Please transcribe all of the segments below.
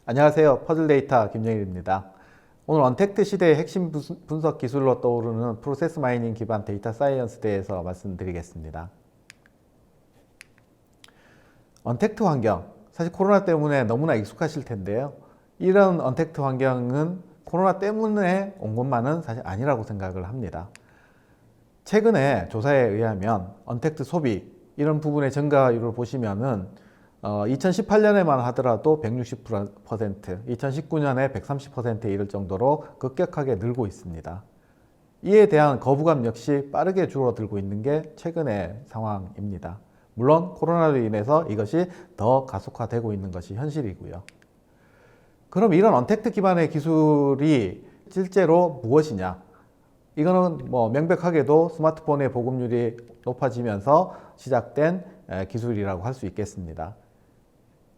안녕하세요. 퍼즐데이터 김영일입니다. 오늘 언택트 시대의 핵심 분석 기술로 떠오르는 프로세스 마이닝 기반 데이터 사이언스에 대해서 말씀드리겠습니다. 언택트 환경, 사실 코로나 때문에 너무나 익숙하실 텐데요. 이런 언택트 환경은 코로나 때문에 온 것만은 사실 아니라고 생각을 합니다. 최근에 조사에 의하면 언택트 소비, 이런 부분의 증가율을 보시면은 2018년에만 하더라도 160%, 2019년에 130%에 이를 정도로 급격하게 늘고 있습니다. 이에 대한 거부감 역시 빠르게 줄어들고 있는 게 최근의 상황입니다. 물론 코로나로 인해서 이것이 더 가속화되고 있는 것이 현실이고요. 그럼 이런 언택트 기반의 기술이 실제로 무엇이냐? 이거는 명백하게도 스마트폰의 보급률이 높아지면서 시작된 기술이라고 할 수 있겠습니다.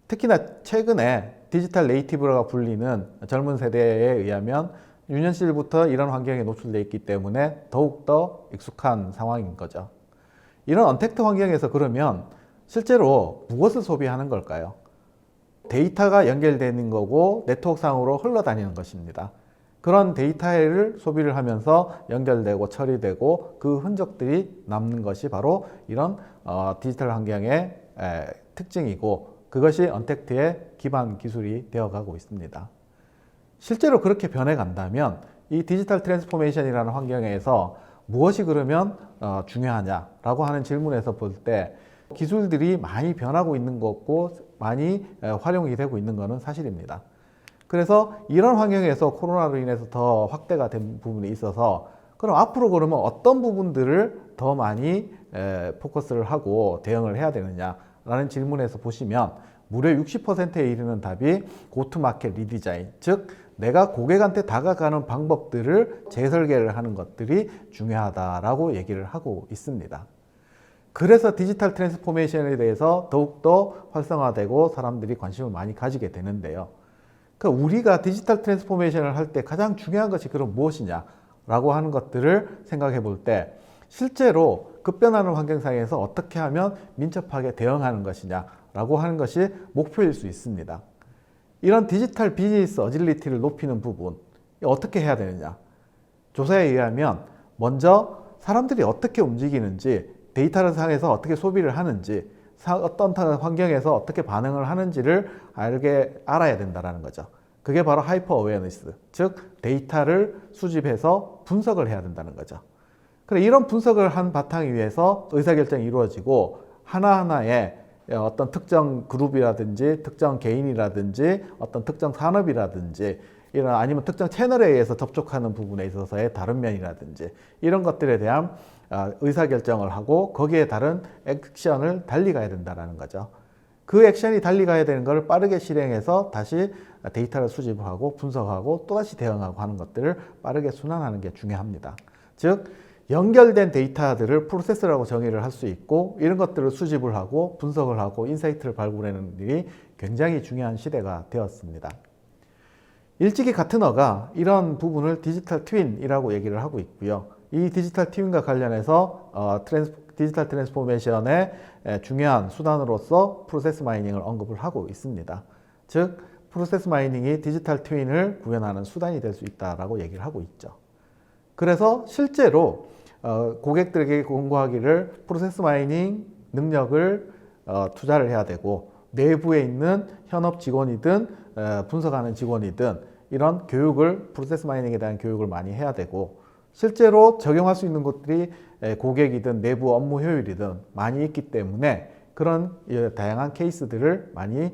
특히나 최근에 디지털 네이티브라고 불리는 젊은 세대에 의하면 유년시절부터 이런 환경에 노출되어 있기 때문에 더욱더 익숙한 상황인 거죠. 이런 언택트 환경에서 그러면 실제로 무엇을 소비하는 걸까요? 데이터가 연결되는 거고 네트워크상으로 흘러다니는 것입니다. 그런 데이터를 소비를 하면서 연결되고 처리되고 그 흔적들이 남는 것이 바로 이런 디지털 환경의 특징이고, 그것이 언택트의 기반 기술이 되어가고 있습니다. 실제로 그렇게 변해간다면 이 디지털 트랜스포메이션이라는 환경에서 무엇이 그러면 중요하냐라고 하는 질문에서 볼 때 기술들이 많이 변하고 있는 것고 많이 활용이 되고 있는 것은 사실입니다. 그래서 이런 환경에서 코로나로 인해서 더 확대가 된 부분이 있어서, 그럼 앞으로 그러면 어떤 부분들을 더 많이 포커스를 하고 대응을 해야 되느냐라는 질문에서 보시면 무려 60%에 이르는 답이 고투마켓 리디자인, 즉 내가 고객한테 다가가는 방법들을 재설계를 하는 것들이 중요하다라고 얘기를 하고 있습니다. 그래서 디지털 트랜스포메이션에 대해서 더욱더 활성화되고 사람들이 관심을 많이 가지게 되는데요. 그러니까 우리가 디지털 트랜스포메이션을 할 때 가장 중요한 것이 그럼 무엇이냐라고 하는 것들을 생각해 볼 때, 실제로 급변하는 환경상에서 어떻게 하면 민첩하게 대응하는 것이냐라고 하는 것이 목표일 수 있습니다. 이런 디지털 비즈니스 어질리티를 높이는 부분, 어떻게 해야 되느냐? 조사에 의하면 먼저 사람들이 어떻게 움직이는지, 데이터를 상에서 어떻게 소비를 하는지, 어떤 환경에서 어떻게 반응을 하는지를 알아야 된다는 거죠. 그게 바로 하이퍼 어웨어니스, 즉 데이터를 수집해서 분석을 해야 된다는 거죠. 그래, 이런 분석을 한 바탕 위에서 의사결정이 이루어지고 하나하나의 어떤 특정 그룹이라든지 특정 개인이라든지 어떤 특정 산업이라든지 이런, 아니면 특정 채널에 의해서 접촉하는 부분에 있어서의 다른 면이라든지 이런 것들에 대한 의사결정을 하고 거기에 다른 액션을 달리 가야 된다는 거죠. 그 액션이 달리 가야 되는 걸 빠르게 실행해서 다시 데이터를 수집하고 분석하고 또다시 대응하고 하는 것들을 빠르게 순환하는 게 중요합니다. 즉 연결된 데이터들을 프로세스라고 정의를 할 수 있고, 이런 것들을 수집을 하고 분석을 하고 인사이트를 발굴하는 일이 굉장히 중요한 시대가 되었습니다. 일찍이 가트너가 이런 부분을 디지털 트윈이라고 얘기를 하고 있고요. 이 디지털 트윈과 관련해서 디지털 트랜스포메이션의 중요한 수단으로서 프로세스 마이닝을 언급을 하고 있습니다. 즉 프로세스 마이닝이 디지털 트윈을 구현하는 수단이 될 수 있다라고 얘기를 하고 있죠. 그래서 실제로 고객들에게 공고하기를 프로세스 마이닝 능력을 투자를 해야 되고, 내부에 있는 현업 직원이든 분석하는 직원이든 이런 교육을, 프로세스 마이닝에 대한 교육을 많이 해야 되고, 실제로 적용할 수 있는 것들이 고객이든 내부 업무 효율이든 많이 있기 때문에 그런 다양한 케이스들을 많이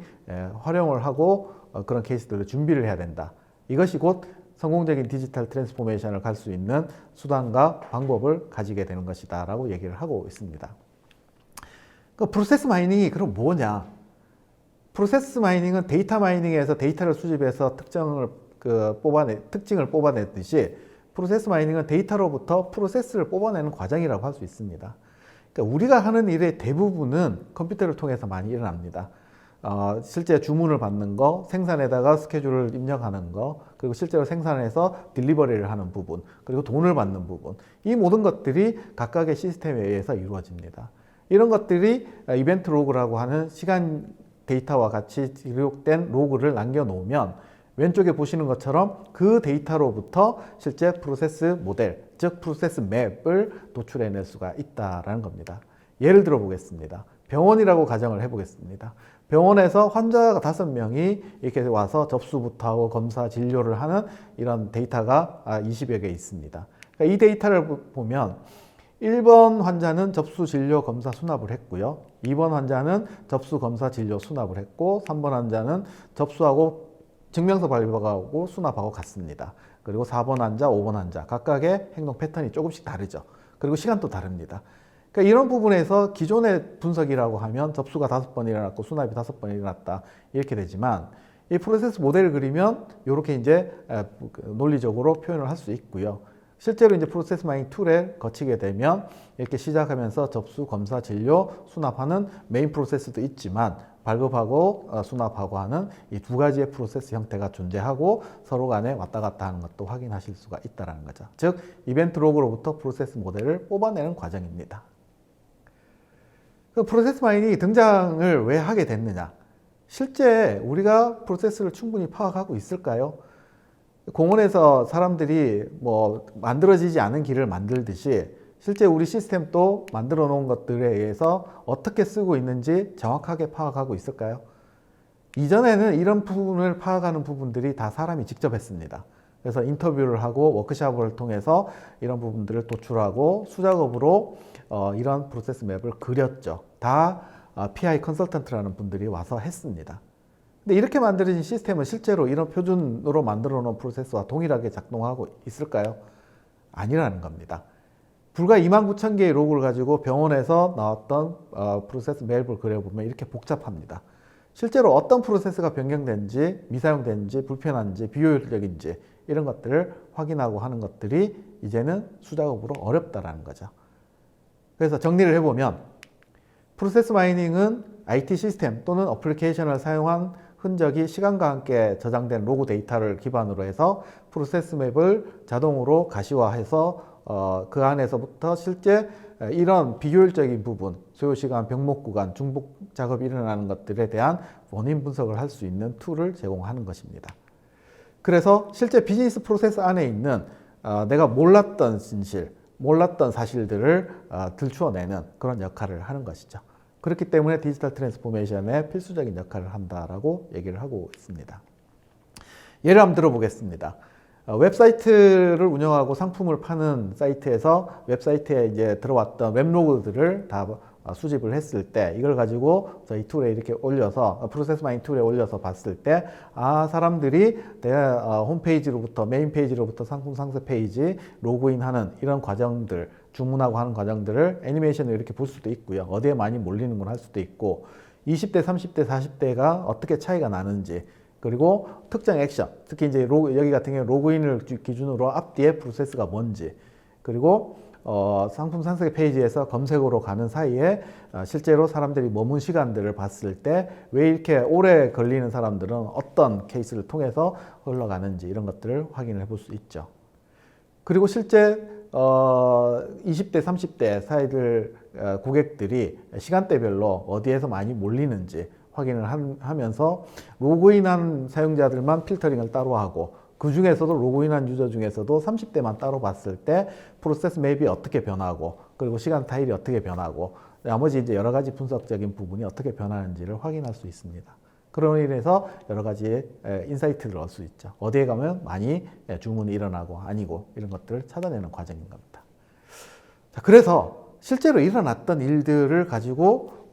활용을 하고 그런 케이스들을 준비를 해야 된다. 이것이 곧 성공적인 디지털 트랜스포메이션을 갈 수 있는 수단과 방법을 가지게 되는 것이다 라고 얘기를 하고 있습니다. 그 프로세스 마이닝이 그럼 뭐냐? 프로세스 마이닝은 데이터 마이닝에서 데이터를 수집해서 특징을 뽑아냈듯이, 프로세스 마이닝은 데이터로부터 프로세스를 뽑아내는 과정이라고 할 수 있습니다. 그러니까 우리가 하는 일의 대부분은 컴퓨터를 통해서 많이 일어납니다. 실제 주문을 받는 거, 생산에다가 스케줄을 입력하는 거, 그리고 실제로 생산해서 딜리버리를 하는 부분, 그리고 돈을 받는 부분, 이 모든 것들이 각각의 시스템에 의해서 이루어집니다. 이런 것들이 이벤트 로그라고 하는 시간 데이터와 같이 기록된 로그를 남겨놓으면 왼쪽에 보시는 것처럼 그 데이터로부터 실제 프로세스 모델, 즉 프로세스 맵을 도출해낼 수가 있다는 겁니다. 예를 들어 보겠습니다. 병원이라고 가정을 해보겠습니다. 병원에서 환자가 5명이 이렇게 와서 접수부터 하고 검사, 진료를 하는 이런 데이터가 20여 개 있습니다. 그러니까 이 데이터를 보면 1번 환자는 접수, 진료, 검사 수납을 했고요. 2번 환자는 접수, 검사, 진료 수납을 했고 3번 환자는 접수하고 증명서 발급하고 수납하고 갔습니다. 그리고 4번 환자, 5번 환자 각각의 행동 패턴이 조금씩 다르죠. 그리고 시간도 다릅니다. 그러니까 이런 부분에서 기존의 분석이라고 하면 접수가 5번 일어났고 수납이 5번 일어났다 이렇게 되지만 이 프로세스 모델을 그리면 이렇게 이제 논리적으로 표현을 할 수 있고요. 실제로 이제 프로세스 마이닝 툴에 거치게 되면 이렇게 시작하면서 접수, 검사, 진료, 수납하는 메인 프로세스도 있지만 발급하고 수납하고 하는 이 두 가지의 프로세스 형태가 존재하고 서로 간에 왔다 갔다 하는 것도 확인하실 수가 있다는 거죠. 즉 이벤트 로그로부터 프로세스 모델을 뽑아내는 과정입니다. 그 프로세스 마이닝이 등장을 왜 하게 됐느냐? 실제 우리가 프로세스를 충분히 파악하고 있을까요? 공원에서 사람들이 뭐 만들어지지 않은 길을 만들듯이 실제 우리 시스템도 만들어 놓은 것들에 의해서 어떻게 쓰고 있는지 정확하게 파악하고 있을까요? 이전에는 이런 부분을 파악하는 부분들이 다 사람이 직접 했습니다. 그래서 인터뷰를 하고 워크숍을 통해서 이런 부분들을 도출하고 수작업으로 이런 프로세스 맵을 그렸죠. 다 PI 컨설턴트라는 분들이 와서 했습니다. 근데 이렇게 만들어진 시스템은 실제로 이런 표준으로 만들어 놓은 프로세스와 동일하게 작동하고 있을까요? 아니라는 겁니다. 불과 29,000개의 로그를 가지고 병원에서 나왔던 프로세스 맵을 그려보면 이렇게 복잡합니다. 실제로 어떤 프로세스가 변경된지, 미사용된지, 불편한지, 비효율적인지 이런 것들을 확인하고 하는 것들이 이제는 수작업으로 어렵다라는 거죠. 그래서 정리를 해보면 프로세스 마이닝은 IT 시스템 또는 어플리케이션을 사용한 흔적이 시간과 함께 저장된 로그 데이터를 기반으로 해서 프로세스 맵을 자동으로 가시화해서 그 안에서부터 실제 이런 비효율적인 부분, 소요시간, 병목 구간, 중복 작업이 일어나는 것들에 대한 원인 분석을 할 수 있는 툴을 제공하는 것입니다. 그래서 실제 비즈니스 프로세스 안에 있는 내가 몰랐던 진실, 몰랐던 사실들을 들추어내는 그런 역할을 하는 것이죠. 그렇기 때문에 디지털 트랜스포메이션의 필수적인 역할을 한다라고 얘기를 하고 있습니다. 예를 한번 들어보겠습니다. 웹사이트를 운영하고 상품을 파는 사이트에서 웹사이트에 이제 들어왔던 웹로그들을 다 수집을 했을 때 이걸 가지고 저희 툴에 이렇게 올려서 프로세스 마이닝 툴에 올려서 봤을 때 사람들이 내 홈페이지로부터 메인 페이지로부터 상품 상세 페이지 로그인하는 이런 과정들 주문하고 하는 과정들을 애니메이션을 이렇게 볼 수도 있고요. 어디에 많이 몰리는 걸 할 수도 있고 20대, 30대, 40대가 어떻게 차이가 나는지 그리고 특정 액션, 특히 이제 여기 같은 경우 로그인을 기준으로 앞뒤에 프로세스가 뭔지 그리고 상품 상세 페이지에서 검색으로 가는 사이에 실제로 사람들이 머문 시간들을 봤을 때 왜 이렇게 오래 걸리는 사람들은 어떤 케이스를 통해서 흘러가는지 이런 것들을 확인해 볼 수 있죠. 그리고 실제 20대, 30대 사이들 고객들이 시간대별로 어디에서 많이 몰리는지 확인을 하면서 로그인한 사용자들만 필터링을 따로 하고 그 중에서도 로그인한 유저 중에서도 30대만 따로 봤을 때 프로세스 맵이 어떻게 변하고 그리고 시간 타일이 어떻게 변하고 나머지 이제 여러 가지 분석적인 부분이 어떻게 변하는지를 확인할 수 있습니다. 그로 인해서 여러 가지 인사이트를 얻을 수 있죠. 어디에 가면 많이 주문이 일어나고 아니고 이런 것들을 찾아내는 과정인 겁니다. 자, 그래서 실제로 일어났던 일들을 가지고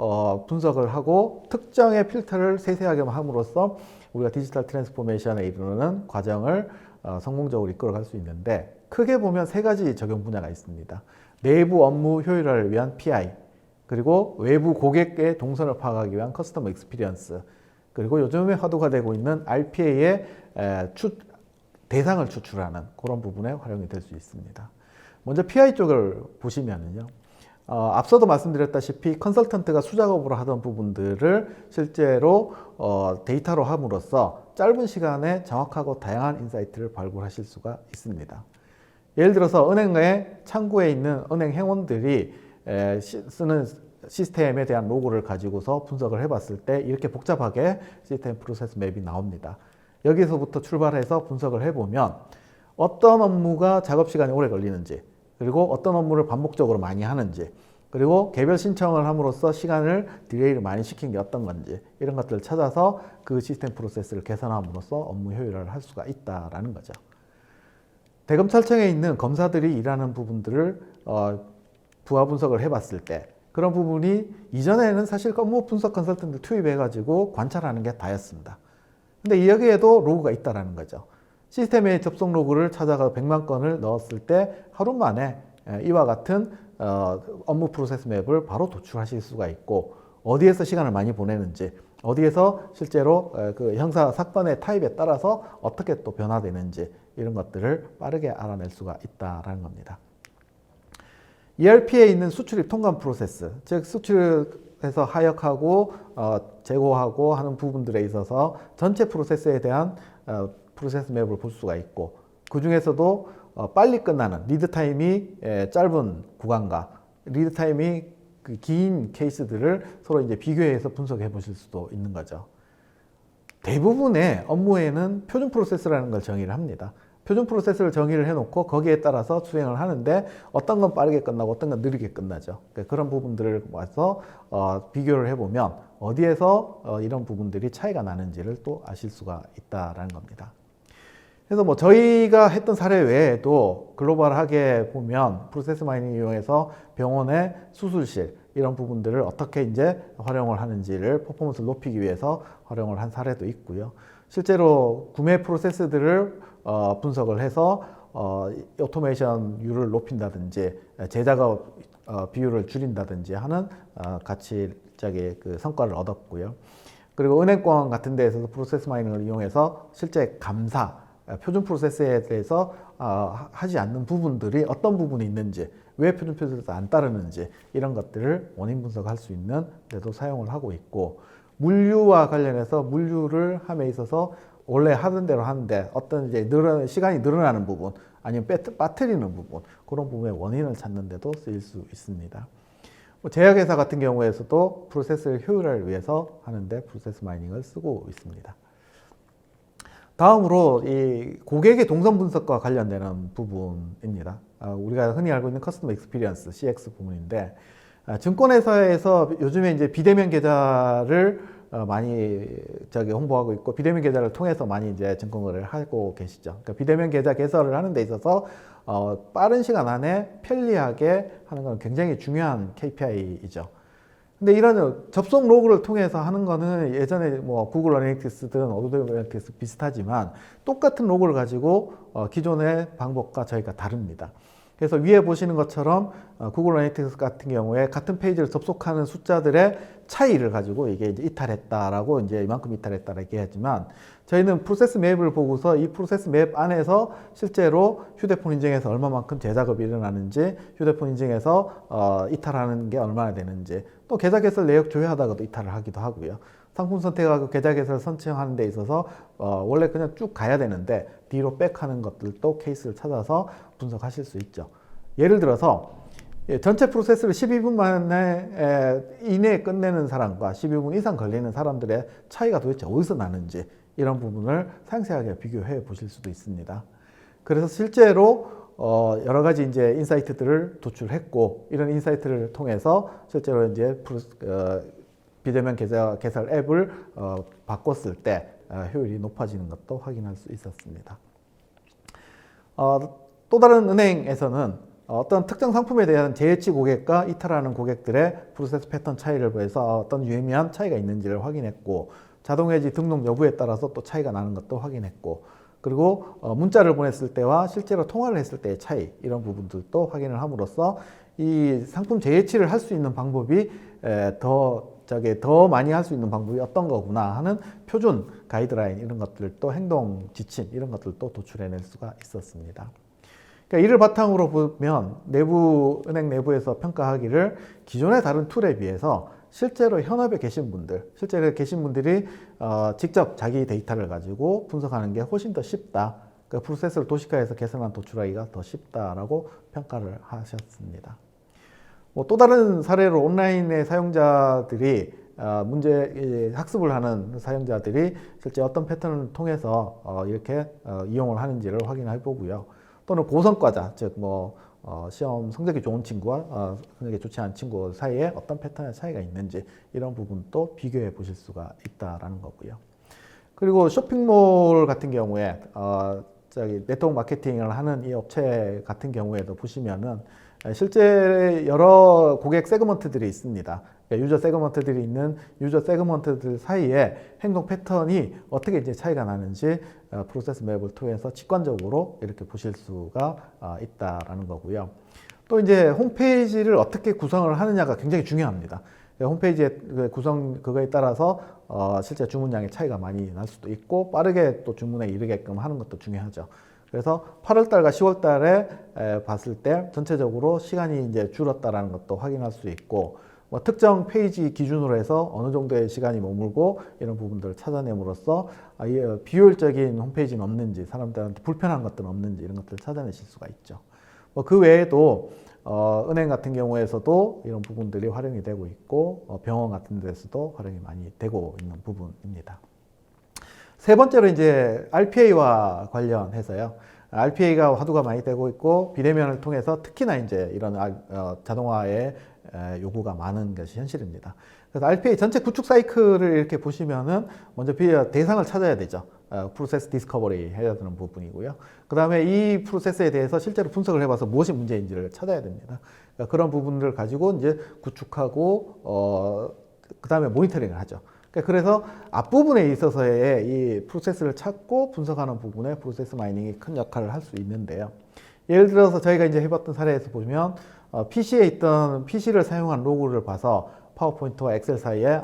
분석을 하고 특정의 필터를 세세하게 함으로써 우리가 디지털 트랜스포메이션에 이르는 과정을 성공적으로 이끌어갈 수 있는데 크게 보면 세 가지 적용 분야가 있습니다. 내부 업무 효율화를 위한 PI, 그리고 외부 고객의 동선을 파악하기 위한 커스터머 익스피리언스, 그리고 요즘에 화두가 되고 있는 RPA의 대상을 추출하는 그런 부분에 활용이 될 수 있습니다. 먼저 PI 쪽을 보시면은요. 앞서도 말씀드렸다시피 컨설턴트가 수작업으로 하던 부분들을 실제로 데이터로 함으로써 짧은 시간에 정확하고 다양한 인사이트를 발굴하실 수가 있습니다. 예를 들어서 은행의 창구에 있는 은행 행원들이 쓰는 시스템에 대한 로고를 가지고서 분석을 해봤을 때 이렇게 복잡하게 시스템 프로세스 맵이 나옵니다. 여기서부터 출발해서 분석을 해보면 어떤 업무가 작업 시간이 오래 걸리는지, 그리고 어떤 업무를 반복적으로 많이 하는지, 그리고 개별 신청을 함으로써 시간을 딜레이를 많이 시킨 게 어떤 건지, 이런 것들을 찾아서 그 시스템 프로세스를 개선함으로써 업무 효율화를 할 수가 있다라는 거죠. 대검찰청에 있는 검사들이 일하는 부분들을 부하 분석을 해봤을 때 그런 부분이 이전에는 사실 업무 분석 컨설턴트 투입해가지고 관찰하는 게 다였습니다. 근데 여기에도 로그가 있다라는 거죠. 시스템에 접속 로그를 찾아가 100만 건을 넣었을 때 하루 만에 이와 같은 업무 프로세스 맵을 바로 도출하실 수가 있고, 어디에서 시간을 많이 보내는지, 어디에서 실제로 그 형사 사건의 타입에 따라서 어떻게 또 변화되는지, 이런 것들을 빠르게 알아낼 수가 있다라는 겁니다. ERP에 있는 수출입 통관 프로세스, 즉 수출해서 하역하고 제고하고 하는 부분들에 있어서 전체 프로세스에 대한 프로세스 맵을 볼 수가 있고, 그 중에서도 빨리 끝나는 리드 타임이 짧은 구간과 리드 타임이 긴 케이스들을 서로 이제 비교해서 분석해 보실 수도 있는 거죠. 대부분의 업무에는 표준 프로세스라는 걸 정의를 합니다. 표준 프로세스를 정의를 해놓고 거기에 따라서 수행을 하는데 어떤 건 빠르게 끝나고 어떤 건 느리게 끝나죠. 그런 부분들을 와서 비교를 해보면 어디에서 이런 부분들이 차이가 나는지를 또 아실 수가 있다라는 겁니다. 그래서 뭐 저희가 했던 사례 외에도 글로벌하게 보면 프로세스 마이닝 이용해서 병원의 수술실 이런 부분들을 어떻게 이제 활용을 하는지를 퍼포먼스를 높이기 위해서 활용을 한 사례도 있고요. 실제로 구매 프로세스들을 분석을 해서 오토메이션율을 높인다든지 제작업 비율을 줄인다든지 하는 가치적인 그 성과를 얻었고요. 그리고 은행권 같은 데에서도 프로세스 마이닝을 이용해서 실제 감사, 표준 프로세스에 대해서 하지 않는 부분들이 어떤 부분이 있는지, 왜 표준 프로세스를 안 따르는지, 이런 것들을 원인 분석할 수 있는 데도 사용을 하고 있고, 물류와 관련해서 물류를 함에 있어서 원래 하던 대로 하는데 어떤 이제 시간이 늘어나는 부분, 아니면 빠뜨리는 부분, 그런 부분의 원인을 찾는 데도 쓰일 수 있습니다. 제약회사 같은 경우에서도 프로세스 효율화를 위해서 하는데 프로세스 마이닝을 쓰고 있습니다. 다음으로 이 고객의 동선 분석과 관련되는 부분입니다. 우리가 흔히 알고 있는 커스터머 익스피리언스 CX 부분인데, 증권회사에서 요즘에 이제 비대면 계좌를 많이 홍보하고 있고, 비대면 계좌를 통해서 많이 이제 증권거래를 하고 계시죠. 그러니까 비대면 계좌 개설을 하는 데 있어서 빠른 시간 안에 편리하게 하는 건 굉장히 중요한 KPI이죠. 근데 이런 접속 로그를 통해서 하는 거는 예전에 뭐 구글 어널리틱스든 어도비 어널리틱스 비슷하지만 똑같은 로그를 가지고 기존의 방법과 저희가 다릅니다. 그래서 위에 보시는 것처럼 구글 어널리틱스 같은 경우에 같은 페이지를 접속하는 숫자들의 차이를 가지고 이게 이제 이탈했다라고 이제 이만큼 이탈했다라고 얘기하지만, 저희는 프로세스 맵을 보고서 이 프로세스 맵 안에서 실제로 휴대폰 인증에서 얼마만큼 제작업이 일어나는지, 휴대폰 인증에서 이탈하는 게 얼마나 되는지, 또 계좌 개설 내역 조회하다가도 이탈을 하기도 하고요. 상품 선택하고 계좌 개설 선정하는 데 있어서 원래 그냥 쭉 가야 되는데 뒤로 백하는 것들도 케이스를 찾아서 분석하실 수 있죠. 예를 들어서 전체 프로세스를 12분 만에 이내에 끝내는 사람과 12분 이상 걸리는 사람들의 차이가 도대체 어디서 나는지, 이런 부분을 상세하게 비교해 보실 수도 있습니다. 그래서 실제로 여러 가지 이제 인사이트들을 도출했고, 이런 인사이트를 통해서 실제로 이제 비대면 계좌 개설 앱을 바꿨을 때 효율이 높아지는 것도 확인할 수 있었습니다. 또 다른 은행에서는 어떤 특정 상품에 대한 재해치 고객과 이탈하는 고객들의 프로세스 패턴 차이를 보여서 어떤 유의미한 차이가 있는지를 확인했고, 자동해지 등록 여부에 따라서 또 차이가 나는 것도 확인했고, 그리고 문자를 보냈을 때와 실제로 통화를 했을 때의 차이, 이런 부분들도 확인을 함으로써 이 상품 재해치를 할 수 있는 방법이 더 많이 할 수 있는 방법이 어떤 거구나 하는 표준 가이드라인, 이런 것들도 행동 지침, 이런 것들도 도출해낼 수가 있었습니다. 그러니까 이를 바탕으로 보면 은행 내부에서 평가하기를 기존의 다른 툴에 비해서 실제로 현업에 계신 분들이 직접 자기 데이터를 가지고 분석하는 게 훨씬 더 쉽다. 그 프로세스를 도식화해서 개선한 도출하기가 더 쉽다라고 평가를 하셨습니다. 뭐 또 다른 사례로 온라인의 사용자들이 문제 학습을 하는 사용자들이 실제 어떤 패턴을 통해서 이렇게 이용을 하는지를 확인해 보고요. 또는 고성과자, 즉 뭐 시험 성적이 좋은 친구와 성적이 좋지 않은 친구 사이에 어떤 패턴의 차이가 있는지 이런 부분도 비교해 보실 수가 있다라는 거고요. 그리고 쇼핑몰 같은 경우에 네트워크 마케팅을 하는 이 업체 같은 경우에도 보시면은 실제 여러 고객 세그먼트들이 있습니다. 그러니까 유저 세그먼트들이 있는 유저 세그먼트들 사이에 행동 패턴이 어떻게 이제 차이가 나는지 프로세스 맵을 통해서 직관적으로 이렇게 보실 수가 있다라는 거고요. 또 이제 홈페이지를 어떻게 구성을 하느냐가 굉장히 중요합니다. 홈페이지의 구성 그거에 따라서 실제 주문량의 차이가 많이 날 수도 있고 빠르게 또 주문에 이르게끔 하는 것도 중요하죠. 그래서 8월달과 10월달에 봤을 때 전체적으로 시간이 이제 줄었다라는 것도 확인할 수 있고 뭐 특정 페이지 기준으로 해서 어느 정도의 시간이 머물고 이런 부분들을 찾아냄으로써 비효율적인 홈페이지는 없는지 사람들한테 불편한 것들은 없는지 이런 것들을 찾아내실 수가 있죠. 뭐 그 외에도 은행 같은 경우에서도 이런 부분들이 활용이 되고 있고 병원 같은 데서도 활용이 많이 되고 있는 부분입니다. 세 번째로 이제 RPA와 관련해서요. RPA가 화두가 많이 되고 있고 비대면을 통해서 특히나 이제 이런 자동화의 요구가 많은 것이 현실입니다. 그래서 RPA 전체 구축 사이클을 이렇게 보시면은 먼저 대상을 찾아야 되죠. 프로세스 디스커버리 해야 되는 부분이고요. 그 다음에 이 프로세스에 대해서 실제로 분석을 해봐서 무엇이 문제인지를 찾아야 됩니다. 그러니까 그런 부분들을 가지고 이제 구축하고 그 다음에 모니터링을 하죠. 그래서 앞부분에 있어서의 이 프로세스를 찾고 분석하는 부분에 프로세스 마이닝이 큰 역할을 할 수 있는데요. 예를 들어서 저희가 이제 해봤던 사례에서 보면 PC에 있던 PC를 사용한 로그를 봐서 파워포인트와 엑셀 사이에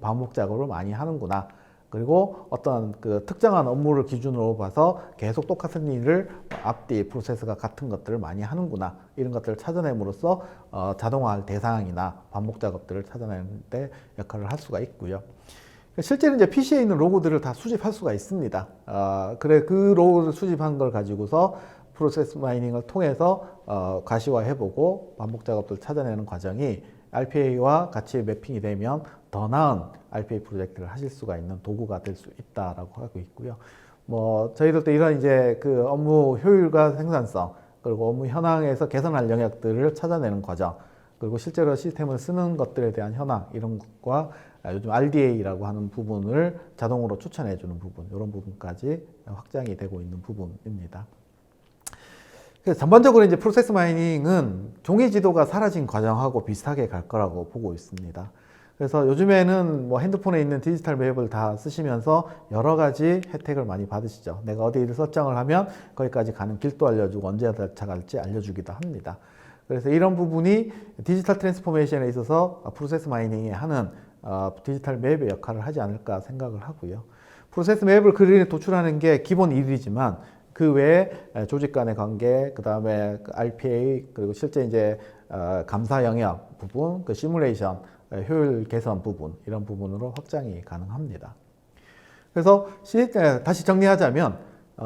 반복 작업을 많이 하는구나. 그리고 어떤 그 특정한 업무를 기준으로 봐서 계속 똑같은 일을 앞뒤 프로세스가 같은 것들을 많이 하는구나. 이런 것들을 찾아냄으로써 자동화할 대상이나 반복 작업들을 찾아내는 데 역할을 할 수가 있고요. 실제로 이제 PC에 있는 로고들을 다 수집할 수가 있습니다. 그 로고를 수집한 걸 가지고서 프로세스 마이닝을 통해서 가시화해보고 반복 작업들을 찾아내는 과정이 RPA와 같이 매핑이 되면 더 나은 RPA 프로젝트를 하실 수가 있는 도구가 될 수 있다라고 하고 있고요. 뭐 저희들도 이런 이제 그 업무 효율과 생산성 그리고 업무 현황에서 개선할 영역들을 찾아내는 과정 그리고 실제로 시스템을 쓰는 것들에 대한 현황 이런 것과 요즘 RDA라고 하는 부분을 자동으로 추천해 주는 부분 이런 부분까지 확장이 되고 있는 부분입니다. 그래서 전반적으로 이제 프로세스 마이닝은 종이 지도가 사라진 과정하고 비슷하게 갈 거라고 보고 있습니다. 그래서 요즘에는 뭐 핸드폰에 있는 디지털 맵을 다 쓰시면서 여러 가지 혜택을 많이 받으시죠. 내가 어디를 설정을 하면 거기까지 가는 길도 알려주고 언제 도착할지 알려주기도 합니다. 그래서 이런 부분이 디지털 트랜스포메이션에 있어서 프로세스 마이닝이 하는 디지털 맵의 역할을 하지 않을까 생각을 하고요. 프로세스 맵을 그린에 도출하는 게 기본 일이지만 그 외에 조직 간의 관계, 그 다음에 RPA, 그리고 실제 이제 감사 영역 부분, 그 시뮬레이션, 효율 개선 부분, 이런 부분으로 확장이 가능합니다. 그래서 다시 정리하자면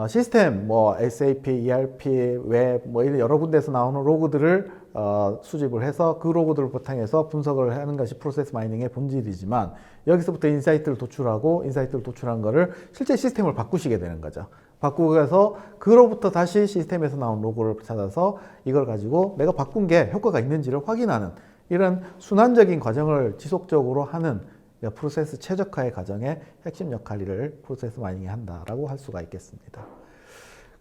시스템, 뭐 SAP, ERP, 웹, 뭐 이런 여러 군데에서 나오는 로그들을 수집을 해서 그 로그들을 바탕해서 분석을 하는 것이 프로세스 마이닝의 본질이지만 여기서부터 인사이트를 도출하고 인사이트를 도출한 거를 실제 시스템을 바꾸시게 되는 거죠. 바꾸고 해서 그로부터 다시 시스템에서 나온 로그를 찾아서 이걸 가지고 내가 바꾼 게 효과가 있는지를 확인하는 이런 순환적인 과정을 지속적으로 하는 프로세스 최적화의 과정의 핵심 역할을 프로세스 마이닝이 한다라고 할 수가 있겠습니다.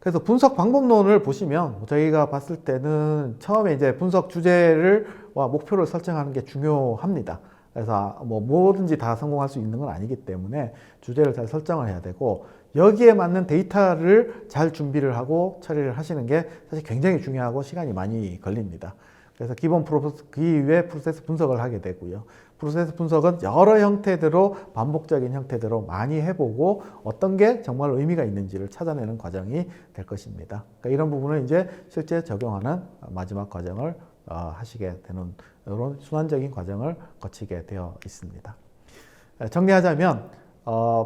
그래서 분석 방법론을 보시면 저희가 봤을 때는 처음에 이제 분석 주제와 목표를 설정하는 게 중요합니다. 그래서 뭐 뭐든지 다 성공할 수 있는 건 아니기 때문에 주제를 잘 설정을 해야 되고 여기에 맞는 데이터를 잘 준비를 하고 처리를 하시는 게 사실 굉장히 중요하고 시간이 많이 걸립니다. 그래서 그 이후에 프로세스 분석을 하게 되고요. 프로세스 분석은 여러 형태대로 반복적인 형태대로 많이 해보고 어떤 게 정말 의미가 있는지를 찾아내는 과정이 될 것입니다. 그러니까 이런 부분을 이제 실제 적용하는 마지막 과정을 하시게 되는 이런 순환적인 과정을 거치게 되어 있습니다. 정리하자면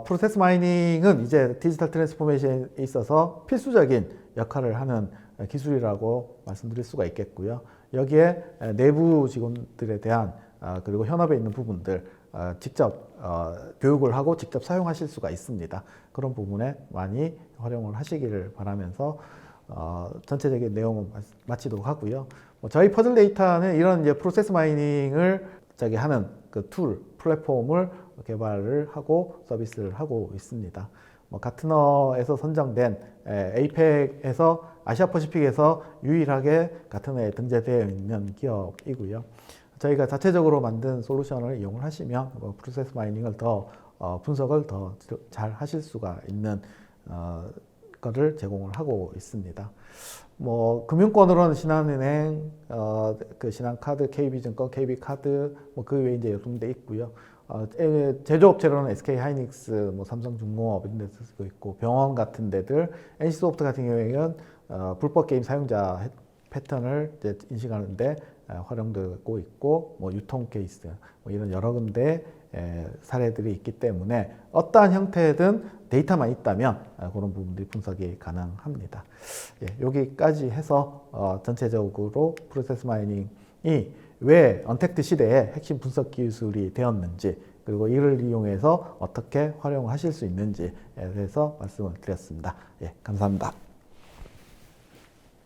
프로세스 마이닝은 이제 디지털 트랜스포메이션에 있어서 필수적인 역할을 하는 기술이라고 말씀드릴 수가 있겠고요. 여기에 내부 직원들에 대한 그리고 현업에 있는 부분들 직접 교육을 하고 직접 사용하실 수가 있습니다. 그런 부분에 많이 활용을 하시기를 바라면서 전체적인 내용은 마치도록 하고요. 저희 퍼즐 데이터는 이런 이제 프로세스 마이닝을 하는 그 툴, 플랫폼을 개발을 하고 서비스를 하고 있습니다. 가트너에서 선정된 에이펙에서 아시아 퍼시픽에서 유일하게 가트너에 등재되어 있는 기업이고요. 저희가 자체적으로 만든 솔루션을 이용을 하시면 프로세스 마이닝을 더 분석을 더 잘 하실 수가 있는 거를 제공을 하고 있습니다. 금융권으로는 신한은행, 그 신한카드, KB증권, KB카드, 그 외에 이제 여러 군데 있고요. 제조업체로는 SK하이닉스, 삼성중공업 이런 데서 쓰고 있고, 병원 같은 데들, NC소프트 같은 경우에는 불법 게임 사용자 패턴을 이제 인식하는데 활용되고 있고, 유통 케이스, 이런 여러 군데 사례들이 있기 때문에 어떠한 형태든 데이터만 있다면 그런 부분들이 분석이 가능합니다. 여기까지 해서 전체적으로 프로세스 마이닝이 왜 언택트 시대에 핵심 분석 기술이 되었는지, 그리고 이를 이용해서 어떻게 활용하실 수 있는지에 대해서 말씀을 드렸습니다. 감사합니다.